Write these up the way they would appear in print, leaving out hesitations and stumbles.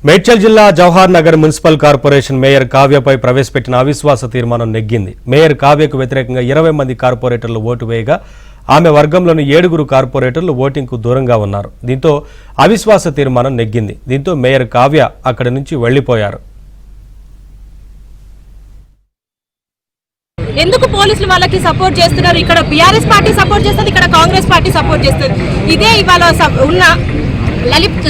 మేడ్చల్ జిల్లా Jawahar Nagar municipal corporation mayor కావ్యపై ప్రవేశపెట్టిన అవిశ్వాస తీర్మానం నెగ్గింది. మేయర్ కావ్యకు వ్యతిరేకంగా 20 మంది కార్పొరేటర్లు ఓటు వేయగా ఆమె వర్గంలోని 7 కార్పొరేటర్లు ఓటింగ్కు దూరంగా ఉన్నారు. దీంతో అవిశ్వాస తీర్మానం నెగ్గింది. దీంతో మేయర్ కావ్య అక్కడి నుంచి వెళ్లిపోయారు. ఎందుకు పోలీసులు వాళ్ళకి సపోర్ట్ చేస్తున్నారు? ఇక్కడ బీఆర్ఎస్ పార్టీ సపోర్ట్ చేస్తుంది, ఇక్కడ కాంగ్రెస్ పార్టీ సపోర్ట్ చేస్తుంది. ఇదే ఇవాళ ఉన్న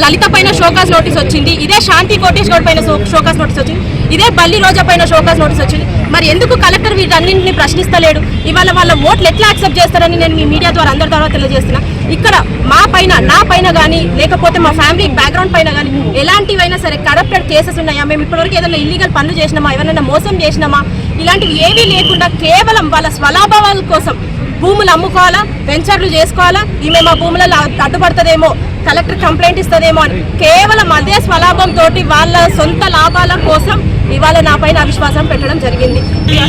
లలిత పైన షోకాస్ నోటీస్ వచ్చింది, ఇదే శాంతి కోటేష్ గౌడ్ పైన షోకాస్ నోటీస్ వచ్చింది, ఇదే బల్లి రోజా పైన షోకాస్ నోటీస్ వచ్చింది. మరి ఎందుకు కలెక్టర్ వీటన్నింటినీ ప్రశ్నిస్తలేడు? ఇవాళ వాళ్ళ ఓట్లు ఎట్లా యాక్సెప్ట్ చేస్తారని నేను మీ మీడియా ద్వారా అందరి ద్వారా తెలియజేస్తున్నా. ఇక్కడ మా పైన, నా పైన కానీ లేకపోతే మా ఫ్యామిలీ బ్యాక్గ్రౌండ్ పైన కానీ ఎలాంటివైనా సరే కరప్టెడ్ కేసెస్ ఉన్నాయా, మేము ఇప్పటివరకు ఏదైనా ఇల్లీగల్ పనులు చేసినామా, ఎవరైనా మోసం చేసినామా, ఇలాంటివి ఏవీ లేకుండా కేవలం వాళ్ళ స్వలాభాల కోసం భూములు అమ్ముకోవాలా, వెంచర్లు చేసుకోవాలా, ఈమె మా భూములలో అడ్డుపడుతుందేమో, కలెక్టర్ కంప్లైంట్ ఇస్తుందేమో అని కేవలం అదే స్వలాభంతో వాళ్ళ సొంత లాభాల కోసం ఇవాళ నా పైన అవిశ్వాసం పెట్టడం జరిగింది.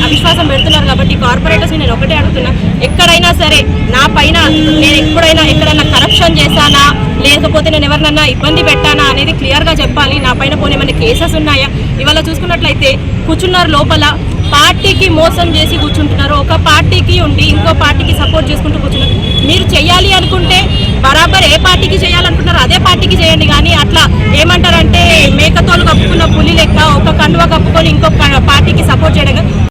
అవిశ్వాసం పెడుతున్నారు కాబట్టి కార్పొరేటర్స్ నేను ఒకటే అడుగుతున్నా, ఎక్కడైనా సరే నా పైన నేను ఎక్కడైనా కరప్షన్ చేశానా, లేకపోతే నేను ఎవరినన్నా ఇబ్బంది పెట్టానా అనేది క్లియర్గా చెప్పాలి. నా పైన పోనీ ఏమైనా కేసెస్ ఉన్నాయా? ఇవాళ చూసుకున్నట్లయితే కూర్చున్నారు లోపల, పార్టీకి మోసం చేసి కూర్చుంటున్నారు, ఒక పార్టీకి ఉండి ఇంకో పార్టీకి సపోర్ట్ చేసుకుంటూ కూర్చున్నారు. మీరు చేయాలి అనుకుంటే బరాబర్ ఏ పార్టీకి చేయాలనుకుంటున్నారో అదే పార్టీకి చేయండి, కానీ అట్లా ఏమంటారంటే మేకతోలు కప్పుకున్న పులి లెక్క ఒక కండువా కప్పుకొని ఇంకో పార్టీకి సపోర్ట్ చేయడం